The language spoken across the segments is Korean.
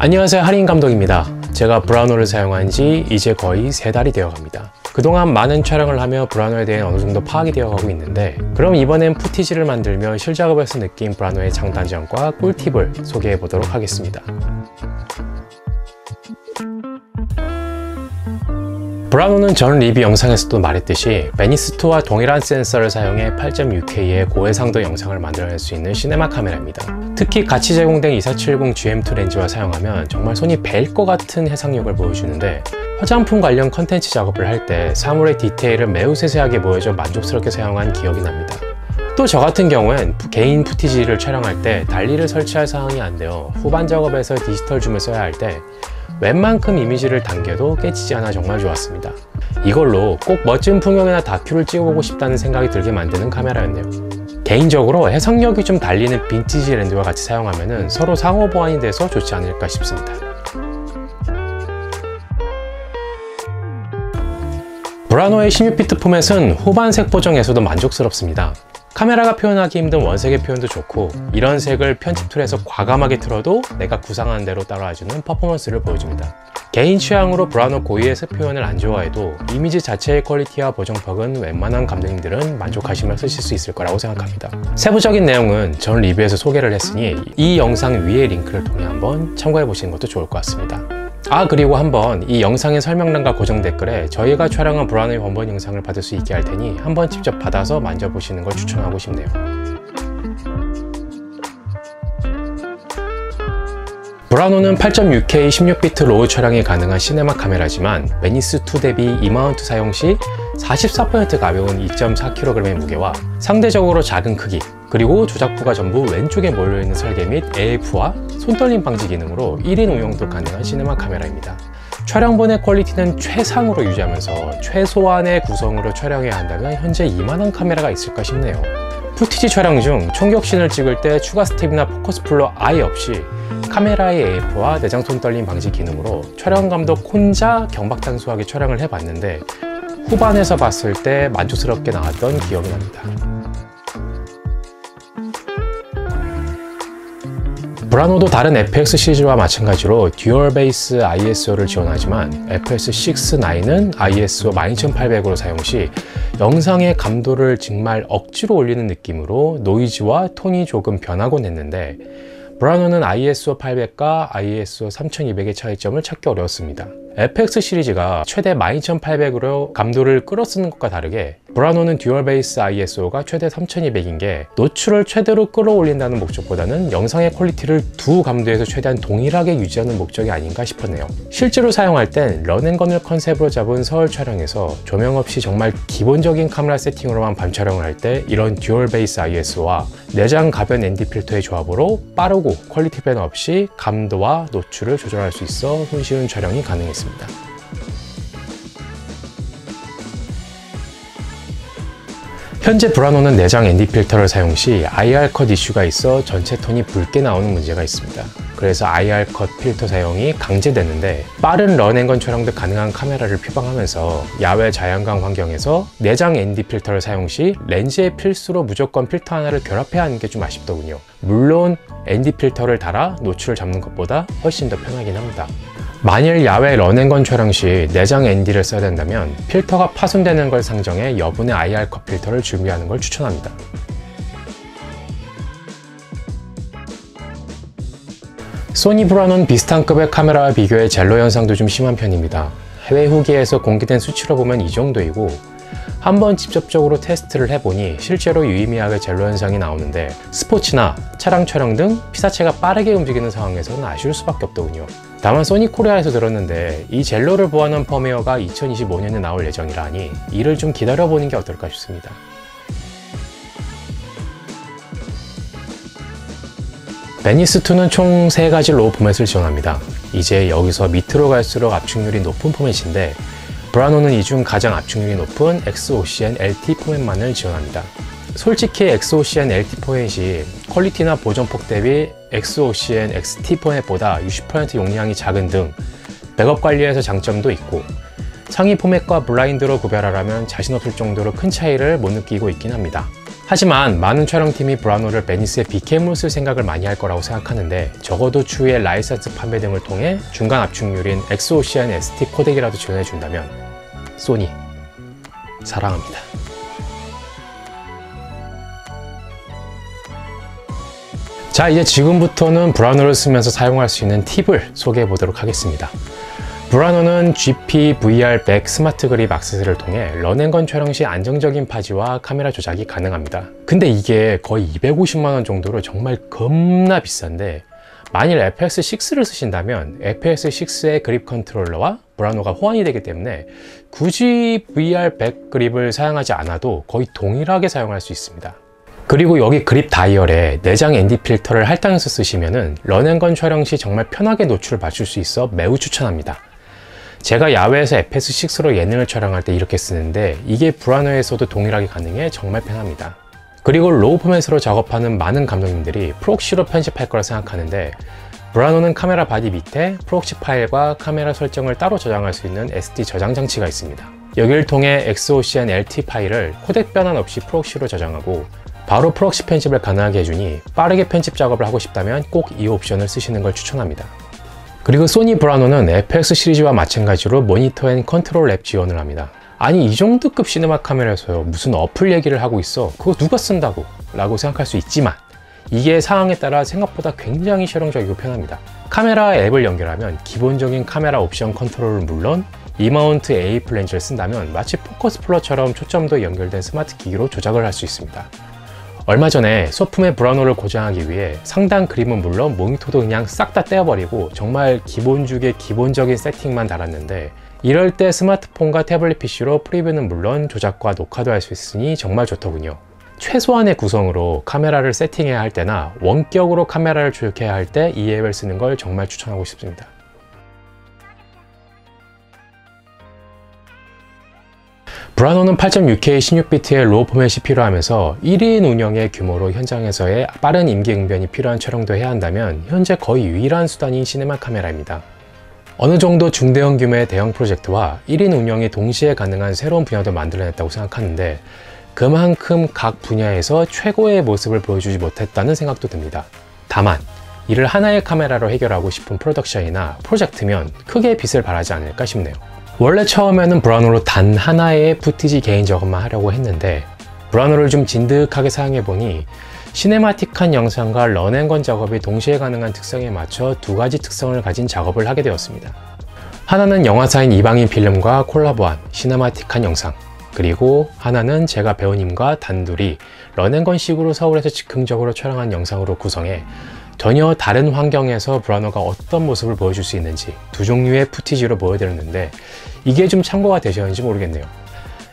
안녕하세요, 할인 감독입니다. 제가 브라우노를 사용한 지 이제 거의 3달이 되어 갑니다. 그동안 많은 촬영을 하며 브라우노에 대해 어느 정도 파악이 되어 가고 있는데, 그럼 이번엔 푸티지를 만들며 실작업에서 느낀 브라우노의 장단점과 꿀팁을 소개해 보도록 하겠습니다. 브라우노는 전 리뷰 영상에서도 말했듯이 베니스2와 동일한 센서를 사용해 8.6K의 고해상도 영상을 만들어낼 수 있는 시네마 카메라입니다. 특히 같이 제공된 2470 GM2 렌즈와 사용하면 정말 손이 벨 것 같은 해상력을 보여주는데, 화장품 관련 컨텐츠 작업을 할 때 사물의 디테일을 매우 세세하게 보여줘 만족스럽게 사용한 기억이 납니다. 또 저 같은 경우엔 개인 푸티지를 촬영할 때 달리를 설치할 상황이 안 되어 후반 작업에서 디지털 줌을 써야 할 때 웬만큼 이미지를 당겨도 깨지지 않아 정말 좋았습니다. 이걸로 꼭 멋진 풍경이나 다큐를 찍어보고 싶다는 생각이 들게 만드는 카메라였네요. 개인적으로 해상력이 좀 달리는 빈티지 렌즈와 같이 사용하면 서로 상호 보완이 돼서 좋지 않을까 싶습니다. 브라우노의 16비트 포맷은 후반 색 보정에서도 만족스럽습니다. 카메라가 표현하기 힘든 원색의 표현도 좋고, 이런 색을 편집 툴에서 과감하게 틀어도 내가 구상한 대로 따라와주는 퍼포먼스를 보여줍니다. 개인 취향으로 브라우노 고유의 색 표현을 안 좋아해도 이미지 자체의 퀄리티와 보정폭은 웬만한 감독님들은 만족하시며 쓰실 수 있을 거라고 생각합니다. 세부적인 내용은 전 리뷰에서 소개를 했으니 이 영상 위의 링크를 통해 한번 참고해 보시는 것도 좋을 것 같습니다. 그리고 한번 이 영상의 설명란과 고정 댓글에 저희가 촬영한 브라우노의 원본 영상을 받을 수 있게 할 테니 한번 직접 받아서 만져보시는 걸 추천하고 싶네요. 브라우노는 8.6K 16비트 로우 촬영이 가능한 시네마 카메라지만 베니스2 대비 이마운트 사용 시 44% 가벼운 2.4kg의 무게와 상대적으로 작은 크기, 그리고 조작부가 전부 왼쪽에 몰려있는 설계 및 AF와 손떨림 방지 기능으로 1인 운영도 가능한 시네마 카메라입니다. 촬영본의 퀄리티는 최상으로 유지하면서 최소한의 구성으로 촬영해야 한다면 현재 이만한 카메라가 있을까 싶네요. 푸티지 촬영 중 총격신을 찍을 때 추가 스텝이나 포커스 풀러 아예 없이 카메라의 AF와 내장 손떨림 방지 기능으로 촬영 감독 혼자 경박단수하게 촬영을 해봤는데, 후반에서 봤을 때 만족스럽게 나왔던 기억이 납니다. 브라우노도 다른 FX 시리즈와 마찬가지로 듀얼 베이스 ISO를 지원하지만 FS6-9은 ISO 12800으로 사용 시 영상의 감도를 정말 억지로 올리는 느낌으로 노이즈와 톤이 조금 변하곤 했는데, 브라우노는 ISO 800과 ISO 3200의 차이점을 찾기 어려웠습니다. FX 시리즈가 최대 12800으로 감도를 끌어쓰는 것과 다르게 브라우노는 듀얼 베이스 ISO가 최대 3200인 게 노출을 최대로 끌어올린다는 목적보다는 영상의 퀄리티를 두 감도에서 최대한 동일하게 유지하는 목적이 아닌가 싶었네요. 실제로 사용할 땐 런앤건을 컨셉으로 잡은 서울 촬영에서 조명 없이 정말 기본적인 카메라 세팅으로만 밤 촬영을 할 때 이런 듀얼 베이스 ISO와 내장 가변 ND 필터의 조합으로 빠르고 퀄리티 변화 없이 감도와 노출을 조절할 수 있어 손쉬운 촬영이 가능했습니다. 현재 브라우노는 내장 ND 필터를 사용 시 IR 컷 이슈가 있어 전체 톤이 붉게 나오는 문제가 있습니다. 그래서 IR 컷 필터 사용이 강제되는데, 빠른 런앤건 촬영도 가능한 카메라를 표방하면서 야외 자연광 환경에서 내장 ND 필터를 사용 시 렌즈에 필수로 무조건 필터 하나를 결합해야 하는 게 좀 아쉽더군요. 물론 ND 필터를 달아 노출을 잡는 것보다 훨씬 더 편하긴 합니다. 만일 야외 런앤건 촬영 시 내장 ND를 써야 된다면 필터가 파손되는 걸 상정해 여분의 IR 컷 필터를 준비하는 걸 추천합니다. 소니 브라우노는 비슷한 급의 카메라와 비교해 젤로 현상도 좀 심한 편입니다. 해외 후기에서 공개된 수치로 보면 이 정도이고, 한번 직접적으로 테스트를 해보니 실제로 유의미하게 젤로 현상이 나오는데, 스포츠나 차량 촬영 등 피사체가 빠르게 움직이는 상황에서는 아쉬울 수밖에 없더군요. 다만 소니 코리아에서 들었는데 이 젤로를 보완한 펌웨어가 2025년에 나올 예정이라 하니 이를 좀 기다려보는 게 어떨까 싶습니다. 베니스2는 총 3가지 로우 포맷을 지원합니다. 이제 여기서 밑으로 갈수록 압축률이 높은 포맷인데, 브라우노는 이 중 가장 압축률이 높은 XOCN LT 포맷만을 지원합니다. 솔직히 XOCN LT 포맷이 퀄리티나 보정폭 대비 XOCN XT 포맷보다 60% 용량이 작은 등 백업 관리에서 장점도 있고, 상위 포맷과 블라인드로 구별하라면 자신 없을 정도로 큰 차이를 못 느끼고 있긴 합니다. 하지만 많은 촬영팀이 브라노를 베니스의 B캠으로 쓸 생각을 많이 할 거라고 생각하는데 적어도 추후에 라이선스 판매 등을 통해 중간 압축률인 엑스오시안 ST 코덱이라도 지원해준다면 소니 사랑합니다. 자, 이제 지금부터는 브라노를 쓰면서 사용할 수 있는 팁을 소개해 보도록 하겠습니다. 브라노는 GP VR100 스마트 그립 액세서리를 통해 런앤건 촬영 시 안정적인 파지와 카메라 조작이 가능합니다. 근데 이게 거의 250만원 정도로 정말 겁나 비싼데 만일 FX6를 쓰신다면 FX6의 그립 컨트롤러와 브라노가 호환이 되기 때문에 굳이 VR100 그립을 사용하지 않아도 거의 동일하게 사용할 수 있습니다. 그리고 여기 그립 다이얼에 내장 ND 필터를 할당해서 쓰시면은 런앤건 촬영 시 정말 편하게 노출을 맞출 수 있어 매우 추천합니다. 제가 야외에서 FX6로 예능을 촬영할 때 이렇게 쓰는데 이게 브라노에서도 동일하게 가능해 정말 편합니다. 그리고 로우 포맷으로 작업하는 많은 감독님들이 프록시로 편집할 거라 생각하는데 브라노는 카메라 바디 밑에 프록시 파일과 카메라 설정을 따로 저장할 수 있는 SD 저장 장치가 있습니다. 여기를 통해 엑스오시안 LT 파일을 코덱 변환 없이 프록시로 저장하고 바로 프록시 편집을 가능하게 해주니 빠르게 편집 작업을 하고 싶다면 꼭 이 옵션을 쓰시는 걸 추천합니다. 그리고 소니 브라노는 FX 시리즈와 마찬가지로 모니터 앤 컨트롤 랩 지원을 합니다. 아니 이 정도급 시네마 카메라에서요 무슨 어플 얘기를 하고 있어, 그거 누가 쓴다고 라고 생각할 수 있지만 이게 상황에 따라 생각보다 굉장히 실용적이고 편합니다. 카메라 앱을 연결하면 기본적인 카메라 옵션 컨트롤은 물론 이마운트 AF 렌즈를 쓴다면 마치 포커스 플러처럼 초점도 연결된 스마트 기기로 조작을 할 수 있습니다. 얼마 전에 소품의 브라노를 고정하기 위해 상단 그림은 물론 모니터도 그냥 싹 다 떼어버리고 정말 기본죽의 기본적인 세팅만 달았는데 이럴 때 스마트폰과 태블릿 PC로 프리뷰는 물론 조작과 녹화도 할 수 있으니 정말 좋더군요. 최소한의 구성으로 카메라를 세팅해야 할 때나 원격으로 카메라를 조작해야 할 때 이 앱을 쓰는 걸 정말 추천하고 싶습니다. 브라노는 8.6K 16비트의 로우 포맷이 필요하면서 1인 운영의 규모로 현장에서의 빠른 임기응변이 필요한 촬영도 해야 한다면 현재 거의 유일한 수단인 시네마 카메라입니다. 어느 정도 중대형 규모의 대형 프로젝트와 1인 운영이 동시에 가능한 새로운 분야도 만들어냈다고 생각하는데 그만큼 각 분야에서 최고의 모습을 보여주지 못했다는 생각도 듭니다. 다만 이를 하나의 카메라로 해결하고 싶은 프로덕션이나 프로젝트면 크게 빛을 발하지 않을까 싶네요. 원래 처음에는 브라노로 단 하나의 푸티지 개인 작업만 하려고 했는데 브라노를 좀 진득하게 사용해보니 시네마틱한 영상과 런앤건 작업이 동시에 가능한 특성에 맞춰 두 가지 특성을 가진 작업을 하게 되었습니다. 하나는 영화사인 이방인 필름과 콜라보한 시네마틱한 영상, 그리고 하나는 제가 배우님과 단둘이 런앤건식으로 서울에서 즉흥적으로 촬영한 영상으로 구성해 전혀 다른 환경에서 브라노가 어떤 모습을 보여줄 수 있는지 두 종류의 푸티지로 보여드렸는데 이게 좀 참고가 되셨는지 모르겠네요.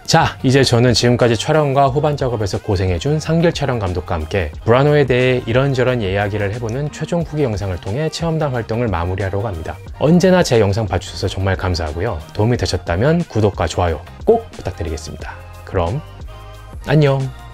자, 이제 저는 지금까지 촬영과 후반 작업에서 고생해준 상길 촬영 감독과 함께 브라노에 대해 이런저런 이야기를 해보는 최종 후기 영상을 통해 체험단 활동을 마무리하려고 합니다. 언제나 제 영상 봐주셔서 정말 감사하고요. 도움이 되셨다면 구독과 좋아요 꼭 부탁드리겠습니다. 그럼 안녕!